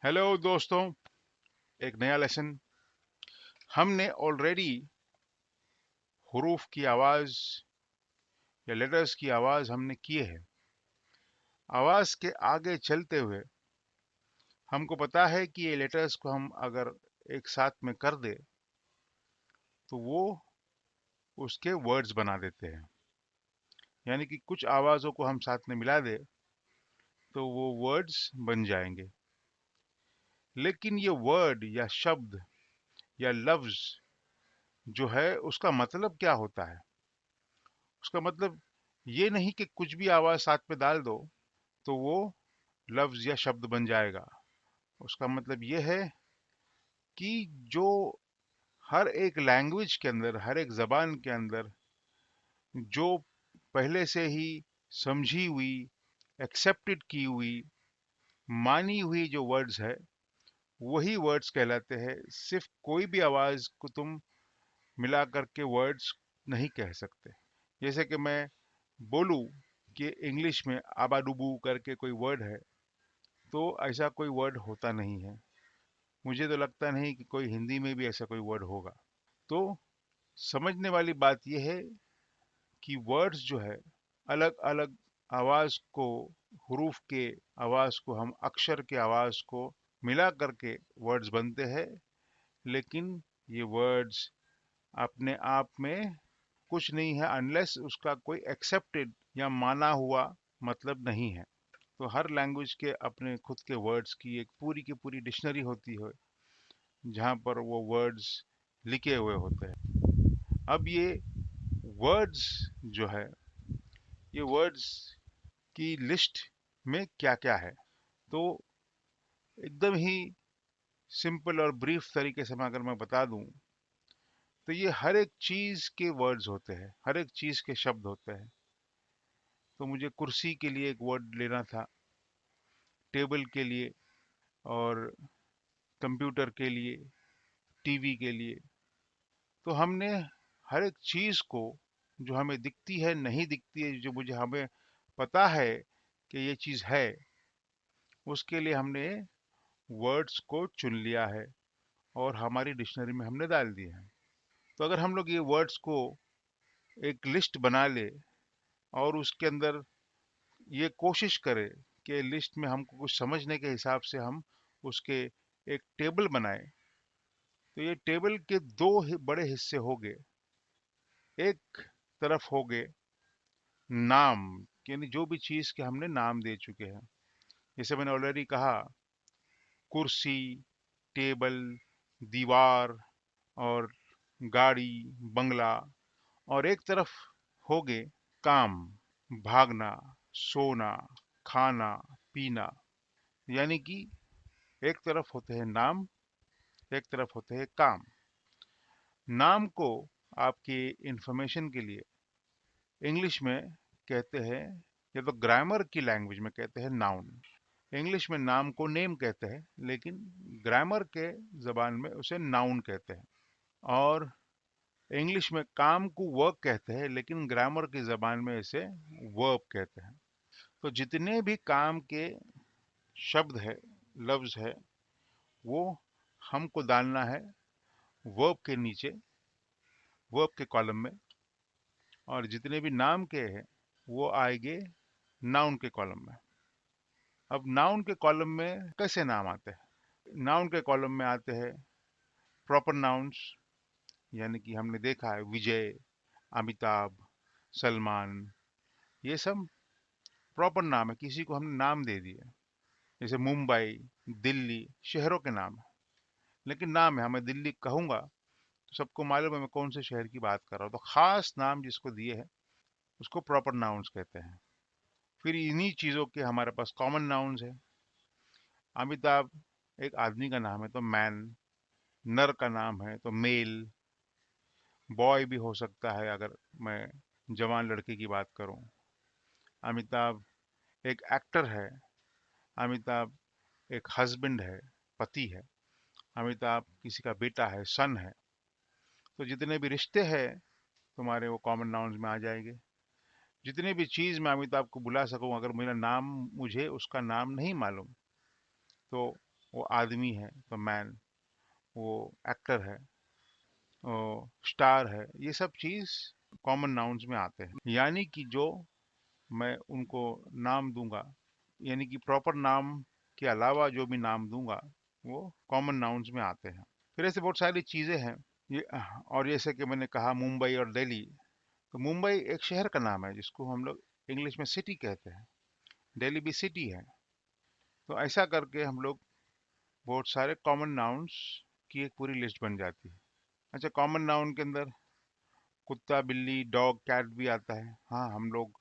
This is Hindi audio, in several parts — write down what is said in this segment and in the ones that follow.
हेलो दोस्तों, एक नया लेसन। हमने ऑलरेडी हुरूफ की आवाज या लेटर्स की आवाज हमने किए है। आवाज के आगे चलते हुए हमको पता है कि ये लेटर्स को हम अगर एक साथ में कर दे तो वो उसके वर्ड्स बना देते हैं। यानी कि कुछ आवाजों को हम साथ में मिला दे तो वो वर्ड्स बन जाएंगे। लेकिन ये वर्ड या शब्द या लफ्ज जो है उसका मतलब क्या होता है? उसका मतलब ये नहीं कि कुछ भी आवाज साथ में डाल दो तो वो लफ्ज या शब्द बन जाएगा। उसका मतलब ये है कि जो हर एक लैंग्वेज के अंदर, हर एक जबान के अंदर जो पहले से ही समझी हुई, एक्सेप्टेड की हुई, मानी हुई जो वर्ड्स है वही वर्ड्स कहलाते हैं। सिर्फ कोई भी आवाज को तुम मिला करके वर्ड्स नहीं कह सकते। जैसे कि मैं बोलूं कि इंग्लिश में आबाडुबू करके कोई वर्ड है, तो ऐसा कोई वर्ड होता नहीं है। मुझे तो लगता नहीं कि कोई हिंदी में भी ऐसा कोई वर्ड होगा। तो समझने वाली बात यह है कि वर्ड्स जो है अलग अलग आवाज को, हुरूफ के आवाज को, हम अक्षर के आवाज को मिला करके वर्ड्स बनते हैं। लेकिन ये वर्ड्स अपने आप में कुछ नहीं है अनलेस उसका कोई एक्सेप्टेड या माना हुआ मतलब नहीं है। तो हर लैंग्वेज के अपने खुद के वर्ड्स की एक पूरी की पूरी डिक्शनरी होती है जहाँ पर वो वर्ड्स लिखे हुए होते हैं। अब ये वर्ड्स जो है, ये वर्ड्स की लिस्ट में क्या क्या है, तो एकदम ही सिंपल और ब्रीफ तरीके से मैं अगर मैं बता दूं तो ये हर एक चीज के वर्ड्स होते हैं, हर एक चीज के शब्द होते हैं। तो मुझे कुर्सी के लिए एक वर्ड लेना था, टेबल के लिए, और कंप्यूटर के लिए, टीवी के लिए। तो हमने हर एक चीज को जो हमें दिखती है, नहीं दिखती है, जो मुझे हमें पता है कि ये चीज है, उसके लिए हमने वर्ड्स को चुन लिया है और हमारी डिक्शनरी में हमने डाल दिए हैं। तो अगर हम लोग ये वर्ड्स को एक लिस्ट बना ले और उसके अंदर ये कोशिश करें कि लिस्ट में हमको कुछ समझने के हिसाब से हम उसके एक टेबल बनाए, तो ये टेबल के बड़े हिस्से हो गए। एक तरफ हो गए नाम, यानी जो भी चीज के हमने नाम दे चुके हैं। जैसे मैंने ऑलरेडी कहा, कुर्सी, टेबल, दीवार और गाड़ी, बंगला। और एक तरफ हो गए काम, भागना, सोना, खाना, पीना। यानी कि एक तरफ होते हैं नाम, एक तरफ होते हैं काम। नाम को आपके इंफॉर्मेशन के लिए इंग्लिश में कहते हैं, या तो ग्रामर की लैंग्वेज में कहते हैं नाउन। इंग्लिश में नाम को नेम कहते हैं, लेकिन ग्रामर के जबान में उसे नाउन कहते हैं। और इंग्लिश में काम को वर्क कहते हैं, लेकिन ग्रामर की जबान में इसे वर्ब कहते हैं। तो जितने भी काम के शब्द है, लफ्ज है, वो हमको डालना है वर्ब के नीचे, वर्ब के कॉलम में। और जितने भी नाम के हैं वो आएंगे नाउन के कॉलम में। अब नाउन के कॉलम में कैसे नाम आते हैं? नाउन के कॉलम में आते हैं प्रॉपर नाउन्स, यानी कि हमने देखा है विजय, अमिताभ, सलमान, ये सब प्रॉपर नाम है, किसी को हमने नाम दे दिया। जैसे मुंबई, दिल्ली शहरों के नाम है, लेकिन नाम है। हमें दिल्ली कहूंगा तो सबको मालूम है मैं कौन से शहर की बात कर रहा हूँ। तो खास नाम जिसको दिए है उसको प्रॉपर नाउन्स कहते हैं। फिर इन्हीं चीजों के हमारे पास कॉमन नाउन्स है। अमिताभ एक आदमी का नाम है तो मैन, नर का नाम है तो मेल, बॉय भी हो सकता है अगर मैं जवान लड़के की बात करूं। अमिताभ एक एक्टर है, अमिताभ एक हस्बैंड है, पति है, अमिताभ किसी का बेटा है, सन है। तो जितने भी रिश्ते हैं तुम्हारे वो कॉमन नाउन्स में आ जाएंगे। जितने भी चीज मैं अमिताभ को बुला सकूं, अगर मेरा नाम, मुझे उसका नाम नहीं मालूम, तो वो आदमी है तो मैन, वो एक्टर है, वो स्टार है, ये सब चीज कॉमन नाउन्स में आते हैं। यानी कि जो मैं उनको नाम दूंगा, यानी कि प्रॉपर नाम के अलावा जो भी नाम दूंगा वो कॉमन नाउन्स में आते हैं। फिर ऐसे बहुत सारी चीजें हैं ये। और जैसे कि मैंने कहा मुंबई और दिल्ली, तो मुंबई एक शहर का नाम है जिसको हम लोग इंग्लिश में सिटी कहते हैं, दिल्ली भी सिटी है। तो ऐसा करके हम लोग बहुत सारे कॉमन नाउन्स की एक पूरी लिस्ट बन जाती है। अच्छा, कॉमन नाउन के अंदर कुत्ता बिल्ली डॉग कैट भी आता है। हाँ, हम लोग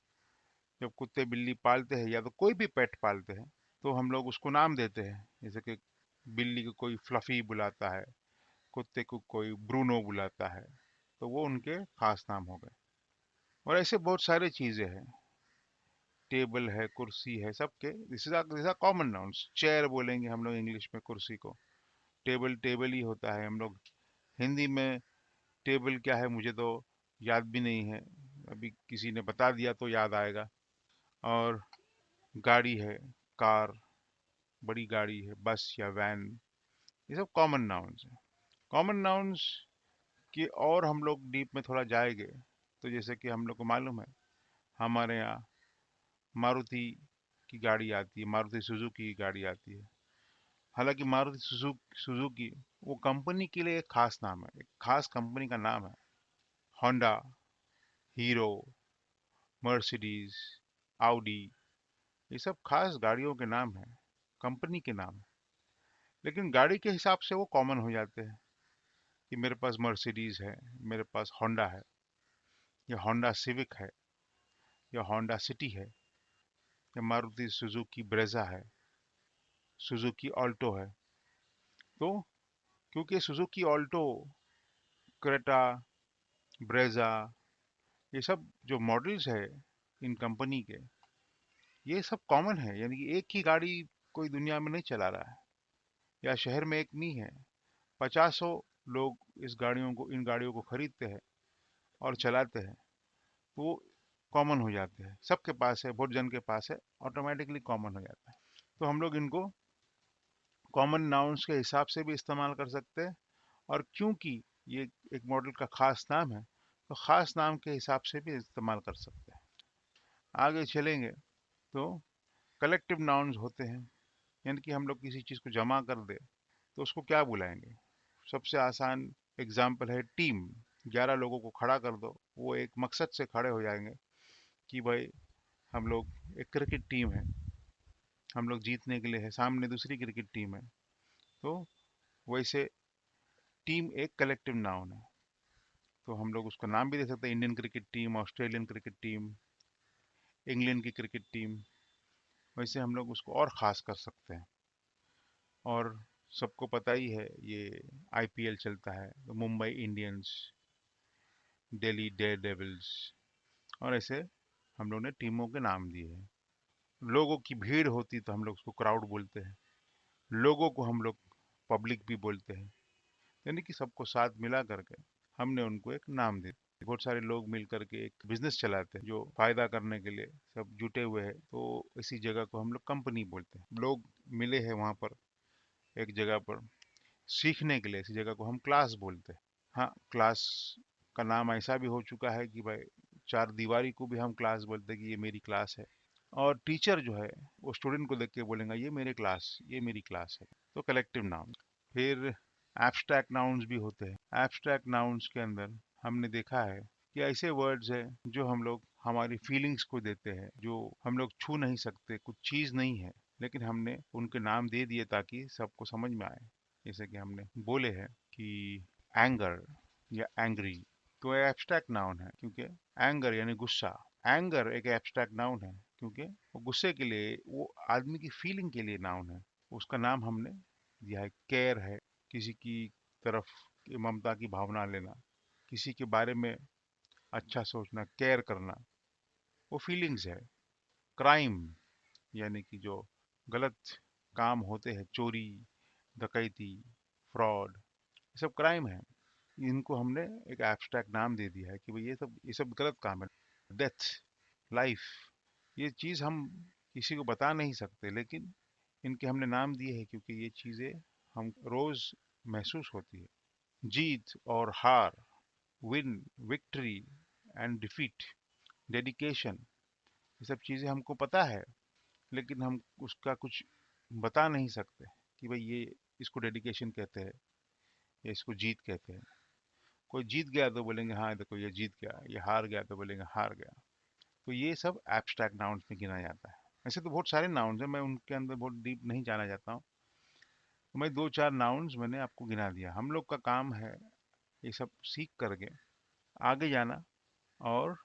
जब कुत्ते बिल्ली पालते हैं या तो कोई भी पेट पालते हैं तो हम लोग उसको नाम देते हैं। जैसे कि बिल्ली को कोई फ्लफी बुलाता है, कुत्ते को कोई ब्रूनो बुलाता है, तो वो उनके खास नाम हो गए। और ऐसे बहुत सारे चीजें हैं, टेबल है, कुर्सी है, सबके this is common nouns. Chair बोलेंगे हम लोग इंग्लिश में कुर्सी को, टेबल टेबल ही होता है। हम लोग हिंदी में टेबल क्या है मुझे तो याद भी नहीं है, अभी किसी ने बता दिया तो याद आएगा। और गाड़ी है, कार, बड़ी गाड़ी है, बस या वैन, ये सब कॉमन नाउन्स है। कॉमन नाउन्स की और हम लोग डीप में थोड़ा जाएंगे तो जैसे कि हम लोग को मालूम है हमारे यहाँ मारुति की गाड़ी आती है, मारुति सुजुकी की गाड़ी आती है। हालांकि मारुति सुजुकी वो कंपनी के लिए एक खास नाम है, एक खास कंपनी का नाम है। होंडा, हीरो, मर्सिडीज, आउडी, ये सब खास गाड़ियों के नाम है, कंपनी के नाम है। लेकिन गाड़ी के हिसाब से वो कॉमन हो जाते हैं कि मेरे पास मर्सिडीज है, मेरे पास होंडा है, या होंडा सिविक है, या होंडा सिटी है, या मारुति सुजुकी ब्रेजा है, सुजुकी ऑल्टो है। तो क्योंकि सुजुकी ऑल्टो, क्रेटा, ब्रेजा, ये सब जो मॉडल्स है इन कंपनी के, ये सब कॉमन है। यानी कि एक ही गाड़ी कोई दुनिया में नहीं चला रहा है, या शहर में एक नहीं है, पचासों लोग इन गाड़ियों को खरीदते हैं और चलाते हैं। तो वो कॉमन हो जाते हैं, सबके पास है, बहुत जन के पास है, ऑटोमेटिकली कॉमन हो जाता है। तो हम लोग इनको कॉमन नाउन्स के हिसाब से भी इस्तेमाल कर सकते हैं। और क्योंकि ये एक मॉडल का खास नाम है तो खास नाम के हिसाब से भी इस्तेमाल कर सकते हैं। आगे चलेंगे तो कलेक्टिव नाउन्स होते हैं, यानी कि हम लोग किसी चीज़ को जमा कर दे तो उसको क्या बुलाएंगे। सबसे आसान एग्जाम्पल है टीम। 11 लोगों को खड़ा कर दो, वो एक मकसद से खड़े हो जाएंगे कि भाई हम लोग एक क्रिकेट टीम है, हम लोग जीतने के लिए है, सामने दूसरी क्रिकेट टीम है। तो वैसे टीम एक कलेक्टिव नाउन है। तो हम लोग उसका नाम भी दे सकते हैं, Indian cricket team, Australian cricket team, England की क्रिकेट टीम। वैसे हम लोग उसको और ख़ास कर सकते हैं। और सबको पता ही है ये आईपीएल चलता है तो Mumbai Indians, Delhi Daredevils, और ऐसे हम लोग ने टीमों के नाम दिए हैं। लोगों की भीड़ होती तो हम लोग उसको क्राउड बोलते हैं, लोगों को हम लोग पब्लिक भी बोलते हैं। यानी कि सबको साथ मिला करके हमने उनको एक नाम दे दिया। बहुत सारे लोग मिल करके एक बिजनेस चलाते हैं जो फायदा करने के लिए सब जुटे हुए हैं, तो इसी जगह को हम लोग कंपनी बोलते हैं। लोग मिले हैं वहाँ पर एक जगह पर सीखने के लिए, इसी जगह को हम क्लास बोलते हैं। हाँ, क्लास का नाम ऐसा भी हो चुका है कि भाई चार दीवारी को भी हम क्लास बोलते हैं कि ये मेरी क्लास है। और टीचर जो है वो स्टूडेंट को देख के बोलेंगे ये मेरे क्लास, ये मेरी क्लास है। तो कलेक्टिव नाउन। फिर एब्स्ट्रैक्ट नाउन्स भी होते हैं। एब्स्ट्रैक्ट नाउन्स के अंदर हमने देखा है कि ऐसे वर्ड्स है जो हम लोग हमारी फीलिंग्स को देते हैं, जो हम लोग छू नहीं सकते, कुछ चीज़ नहीं है, लेकिन हमने उनके नाम दे दिए ताकि सबको समझ में आए। जैसे कि हमने बोले हैं कि एंगर या एंग्री, तो ये एब्स्ट्रैक्ट नाउन है क्योंकि एंगर यानी गुस्सा। एंगर एक एब्स्ट्रैक्ट नाउन है क्योंकि वो गुस्से के लिए, वो आदमी की फीलिंग के लिए नाउन है। उसका नाम हमने दिया है केयर है, किसी की तरफ ममता की भावना लेना, किसी के बारे में अच्छा सोचना, केयर करना, वो फीलिंग्स है। क्राइम यानी कि जो गलत काम होते हैं, चोरी, डकैती, फ्रॉड, ये सब क्राइम है। इनको हमने एक एब्स्ट्रैक्ट नाम दे दिया है कि भाई ये सब गलत काम है। डेथ, लाइफ, ये चीज़ हम किसी को बता नहीं सकते, लेकिन इनके हमने नाम दिए हैं क्योंकि ये चीज़ें हम रोज़ महसूस होती है। जीत और हार, win, victory and defeat, dedication, ये सब चीज़ें हमको पता है, लेकिन हम उसका कुछ बता नहीं सकते कि भाई ये इसको डेडिकेशन कहते हैं या इसको जीत कहते हैं। कोई जीत गया तो बोलेंगे हाँ देखो ये जीत गया, ये हार गया तो बोलेंगे हार गया। तो ये सब एब्स्ट्रैक्ट नाउन्स में गिना जाता है। ऐसे तो बहुत सारे नाउन्स हैं, मैं उनके अंदर बहुत डीप नहीं जाना चाहता हूँ। तो मैं दो चार नाउन्स मैंने आपको गिना दिया। हम लोग का काम है ये सब सीख करके आगे जाना और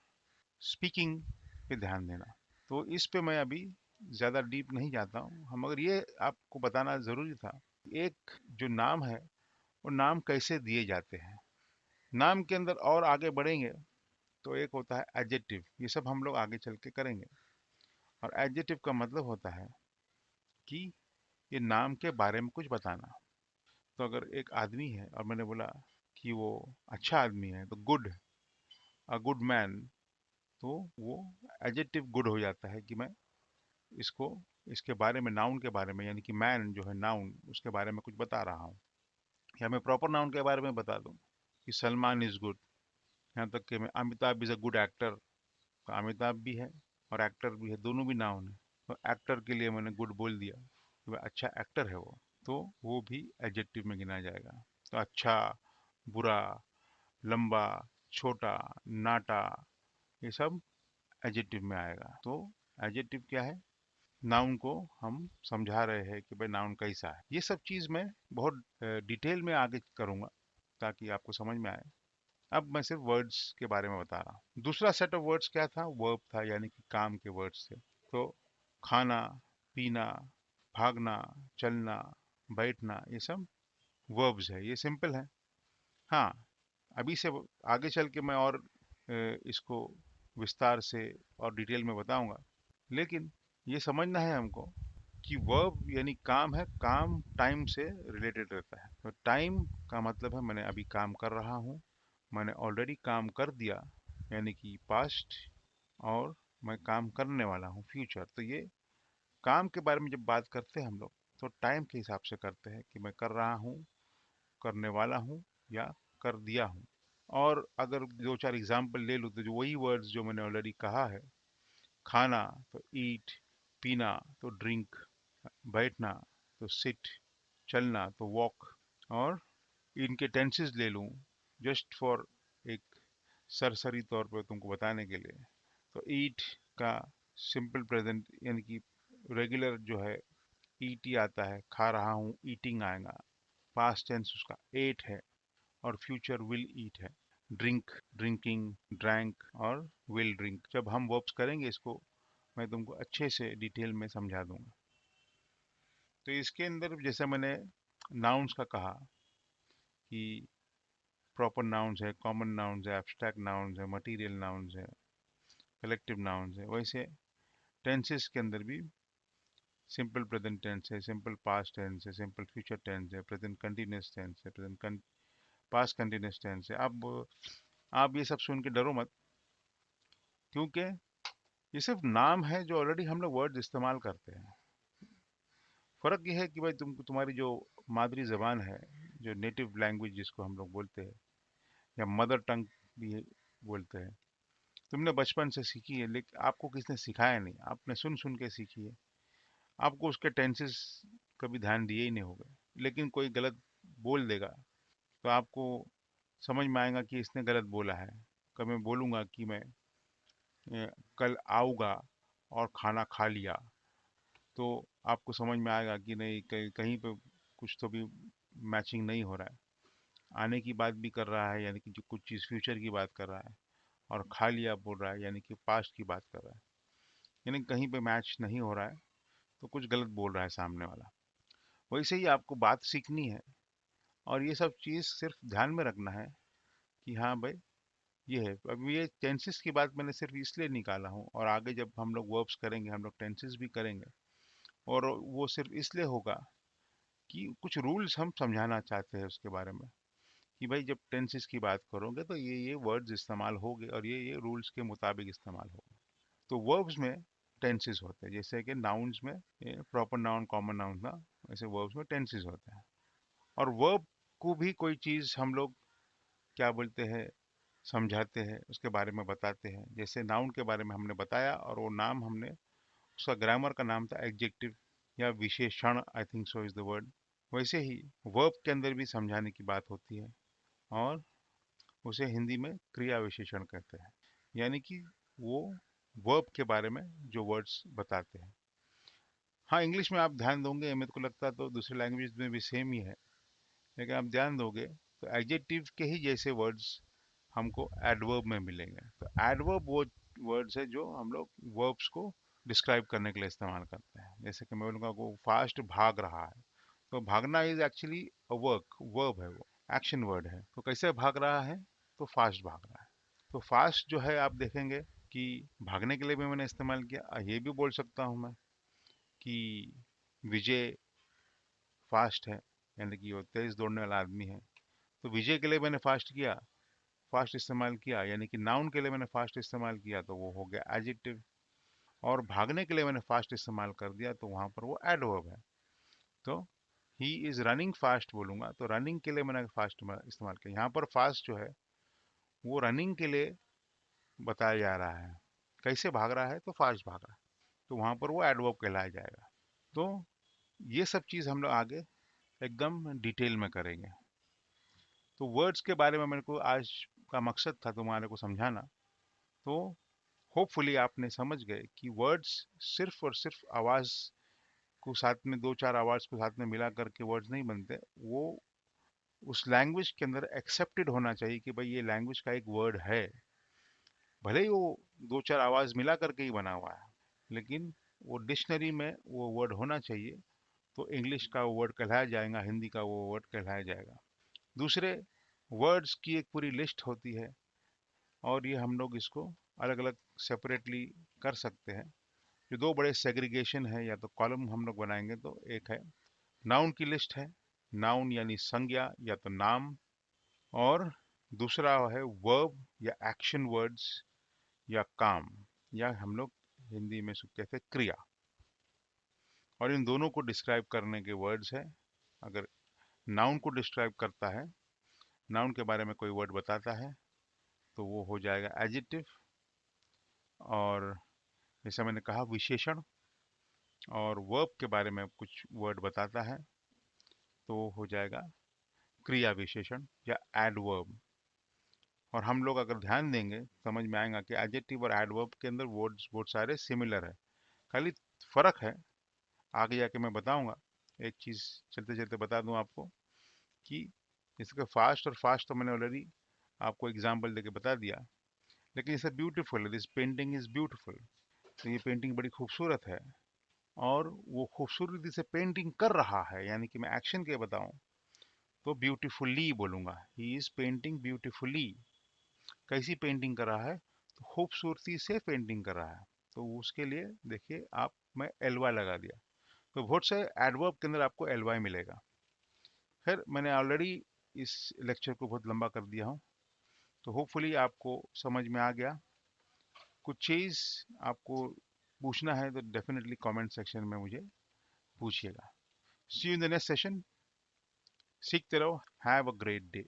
स्पीकिंग पे ध्यान देना। तो इस पे मैं अभी ज़्यादा डीप नहीं जाता हूँ। हम मगर ये आपको बताना ज़रूरी था, एक जो नाम है वो नाम कैसे दिए जाते हैं। नाम के अंदर और आगे बढ़ेंगे तो एक होता है एडजेक्टिव, ये सब हम लोग आगे चल के करेंगे। और एडजेक्टिव का मतलब होता है कि ये नाम के बारे में कुछ बताना। तो अगर एक आदमी है और मैंने बोला कि वो अच्छा आदमी है तो गुड, अ गुड मैन, तो वो एडजेक्टिव गुड हो जाता है कि मैं इसको इसके बारे में, नाउन के बारे में, यानी कि मैन जो है नाउन, उसके बारे में कुछ बता रहा हूँ। या मैं प्रॉपर नाउन के बारे में बता दूँ कि सलमान इज गुड, यहाँ तक कि मैं Amitabh is a good actor, तो अमिताभ भी है और एक्टर भी है, दोनों भी नाउन है। तो एक्टर के लिए मैंने गुड बोल दिया कि वह अच्छा एक्टर है तो वो भी एडजेक्टिव में गिना जाएगा। तो अच्छा, बुरा, लंबा, छोटा, नाटा, ये सब एडजेक्टिव में आएगा। तो एडजेक्टिव क्या है? नाउन को हम समझा रहे हैं कि भाई नाउन कैसा है। ये सब चीज़ मैं बहुत डिटेल में आगे करूँगा ताकि आपको समझ में आए। अब मैं सिर्फ वर्ड्स के बारे में बता रहा हूँ। दूसरा सेट ऑफ वर्ड्स क्या था? वर्ब था, यानी कि काम के वर्ड्स थे। तो खाना, पीना, भागना, चलना, बैठना, ये सब वर्ब्स है, ये सिंपल है। हाँ, अभी से आगे चल के मैं और इसको विस्तार से और डिटेल में बताऊंगा। लेकिन ये समझना है हमको कि वर्ब यानी काम है, काम टाइम से रिलेटेड रहता है। तो टाइम का मतलब है मैंने अभी काम कर रहा हूँ, मैंने ऑलरेडी काम कर दिया, यानी कि पास्ट, और मैं काम करने वाला हूँ, फ्यूचर। तो ये काम के बारे में जब बात करते हैं हम लोग तो टाइम के हिसाब से करते हैं कि मैं कर रहा हूँ, करने वाला हूँ, या कर दिया हूँ। और अगर दो चार एग्जाम्पल ले लूँ तो जो वही वर्ड्स जो मैंने ऑलरेडी कहा है, खाना तो ईट, पीना तो ड्रिंक, बैठना तो सिट, चलना तो वॉक। और इनके टेंसेस ले लूँ जस्ट फॉर एक सरसरी तौर पर तुमको बताने के लिए, तो ईट का सिंपल प्रेजेंट यानी कि रेगुलर जो है ईट ही आता है, खा रहा हूँ ईटिंग आएगा। पास्ट टेंस उसका एट है और फ्यूचर विल ईट है। ड्रिंक, ड्रिंकिंग, ड्रैंक और विल ड्रिंक। जब हम वर्ब्स करेंगे इसको मैं तुमको अच्छे से डिटेल में समझा दूंगा। तो इसके अंदर जैसे मैंने नाउन्स का कहा कि प्रॉपर नाउन्स है, कॉमन नाउन्स है, एब्स्ट्रैक्ट नाउन्स है, मटीरियल नाउन्स है, कलेक्टिव नाउन्स है, वैसे टेंसेस के अंदर भी सिंपल प्रेजेंट टेंस है, सिंपल पास्ट टेंस है, सिंपल फ्यूचर टेंस है, प्रेजेंट कंटिन्यूअस टेंस है, प्रेजेंट पास्ट कंटिन्यूअस टेंस है। अब आप ये सब सुन के डरो मत, क्योंकि ये सिर्फ नाम है जो ऑलरेडी हम लोग वर्ड इस्तेमाल करते हैं। फर्क ये है कि भाई तुम्हारी जो मादरी जबान है, जो नेटिव लैंग्वेज जिसको हम लोग बोलते हैं, या मदर टंग भी बोलते हैं, तुमने बचपन से सीखी है, लेकिन आपको किसने सिखाया नहीं, आपने सुन सुन के सीखी है। आपको उसके टेंसेस कभी ध्यान दिए ही नहीं होगा। लेकिन कोई गलत बोल देगा तो आपको समझ में आएगा कि इसने गलत बोला है। कभी मैं बोलूँगा कि मैं कल आऊँगा और खाना खा लिया, तो आपको समझ में आएगा कि नहीं, कहीं कहीं पे कुछ तो भी मैचिंग नहीं हो रहा है। आने की बात भी कर रहा है यानी कि जो कुछ चीज़ फ्यूचर की बात कर रहा है, और खा लिया बोल रहा है यानी कि पास्ट की बात कर रहा है, यानी कहीं पे मैच नहीं हो रहा है, तो कुछ गलत बोल रहा है सामने वाला। वैसे ही आपको बात सीखनी है, और ये सब चीज़ सिर्फ ध्यान में रखना है कि हाँ भाई ये है। अब ये टेंसेस की बात मैंने सिर्फ इसलिए निकाला हूँ, और आगे जब हम लोग वर्ब्स करेंगे हम लोग टेंसेस भी करेंगे, और वो सिर्फ इसलिए होगा कि कुछ रूल्स हम समझाना चाहते हैं उसके बारे में, कि भाई जब टेंसेस की बात करोगे तो ये वर्ड्स इस्तेमाल होंगे और ये रूल्स के मुताबिक इस्तेमाल होगा। तो वर्ब्स में टेंसेस होते हैं, जैसे कि नाउन्स में प्रॉपर नाउन, कॉमन नाउन था, वैसे वर्ब्स में टेंसेस होते हैं। और वर्ब को भी कोई चीज़ हम लोग क्या बोलते हैं, समझाते हैं, उसके बारे में बताते हैं। जैसे नाउन के बारे में हमने बताया, और वो नाम हमने, उसका ग्रामर का नाम था एडजेक्टिव या विशेषण, I think so is the word. वैसे ही वर्ब के अंदर भी समझाने की बात होती है, और उसे हिंदी में क्रिया विशेषण कहते हैं। यानी कि वो वर्ब के बारे में जो वर्ड्स बताते हैं। हाँ, इंग्लिश में आप ध्यान दोगे, मेरे को लगता है तो दूसरे लैंग्वेज में भी सेम ही है, लेकिन आप ध्यान दोगे तो एडजेक्टिव के ही जैसे वर्ड्स हमको एडवर्ब में मिलेंगे। तो एडवर्ब वो वर्ड्स है जो हम लोग वर्ब्स को डिस्क्राइब करने के लिए इस्तेमाल करते हैं। जैसे कि मैं बोलूँगा वो फास्ट भाग रहा है, तो भागना is actually a work, verb है, वो एक्शन वर्ड है। तो कैसे भाग रहा है, तो फास्ट भाग रहा है। तो फास्ट जो है आप देखेंगे कि भागने के लिए भी मैंने इस्तेमाल किया। ये भी बोल सकता हूँ मैं कि विजय फास्ट है, यानी कि वो तेज दौड़ने वाला आदमी है। तो विजय के लिए मैंने फास्ट किया, फास्ट इस्तेमाल किया, यानी कि नाउन के लिए मैंने फास्ट इस्तेमाल किया, तो वो हो गया एडजेक्टिव। और भागने के लिए मैंने फास्ट इस्तेमाल कर दिया, तो वहां पर वो एडवर्ब है। तो ही इज रनिंग फास्ट बोलूंगा, तो रनिंग के लिए मैंने फास्ट इस्तेमाल किया। यहाँ पर फास्ट जो है वो रनिंग के लिए बताया जा रहा है, कैसे भाग रहा है, तो फास्ट भाग रहा है, तो वहां पर वो एडवर्ब कहलाया जाएगा। तो ये सब चीज़ हम लोग आगे एकदम डिटेल में करेंगे। तो वर्ड्स के बारे में मेरे को आज का मकसद था तुम्हारे को समझाना। तो होपफुली आपने समझ गए कि वर्ड्स सिर्फ और सिर्फ आवाज़ को साथ में, दो चार आवाज़ को साथ में मिला करके वर्ड्स नहीं बनते। वो उस लैंग्वेज के अंदर एक्सेप्टेड होना चाहिए कि भाई ये लैंग्वेज का एक वर्ड है, भले ही वो दो चार आवाज़ मिला करके ही बना हुआ है, लेकिन वो डिक्शनरी में वो वर्ड होना चाहिए। तो इंग्लिश का वो वर्ड कहलाया जाएगा, हिंदी का वो वर्ड कहलाया जाएगा। दूसरे वर्ड्स की एक पूरी लिस्ट होती है, और ये हम लोग इसको अलग अलग सेपरेटली कर सकते हैं। जो दो बड़े सेग्रीगेशन है, या तो कॉलम हम लोग बनाएंगे, तो एक है नाउन की लिस्ट है, नाउन यानी संज्ञा या तो नाम, और दूसरा है वर्ब या एक्शन वर्ड्स या काम, या हम लोग हिंदी में इसको कहते हैं क्रिया। और इन दोनों को डिस्क्राइब करने के वर्ड्स है। अगर नाउन को डिस्क्राइब करता है, नाउन के बारे में कोई वर्ड बताता है, तो वो हो जाएगा एडजेक्टिव। और जैसे मैंने कहा विशेषण, और वर्ब के बारे में कुछ वर्ड बताता है, तो हो जाएगा क्रिया विशेषण या एडवर्ब। और हम लोग अगर ध्यान देंगे समझ में आएगा कि एडजेक्टिव और एडवर्ब के अंदर वर्ड्स बहुत सारे सिमिलर है, खाली फर्क है आगे जाके मैं बताऊंगा। एक चीज़ चलते चलते बता दूं आपको कि इसका फास्ट और फास्ट तो मैंने ऑलरेडी आपको एग्जाम्पल देके बता दिया। लेकिन जैसे ब्यूटीफुल है, दिस पेंटिंग इज ब्यूटीफुल, तो ये पेंटिंग बड़ी खूबसूरत है, और वो खूबसूरती से पेंटिंग कर रहा है, यानी कि मैं एक्शन के बताऊं तो ब्यूटीफुली बोलूंगा। He is painting beautifully. कैसी पेंटिंग कर रहा है, तो खूबसूरती से पेंटिंग कर रहा है। तो उसके लिए देखिए आप, मैं एल वाई लगा दिया, तो बहुत से एडवर्ब के अंदर आपको एल वाई मिलेगा। खैर मैंने ऑलरेडी इस लेक्चर को बहुत लंबा कर दिया हूँ, तो होपफुली आपको समझ में आ गया। कुछ चीज़ आपको पूछना है तो डेफिनेटली कमेंट सेक्शन में मुझे पूछिएगा। See you in the next session. सीखते रहो। Have a great day.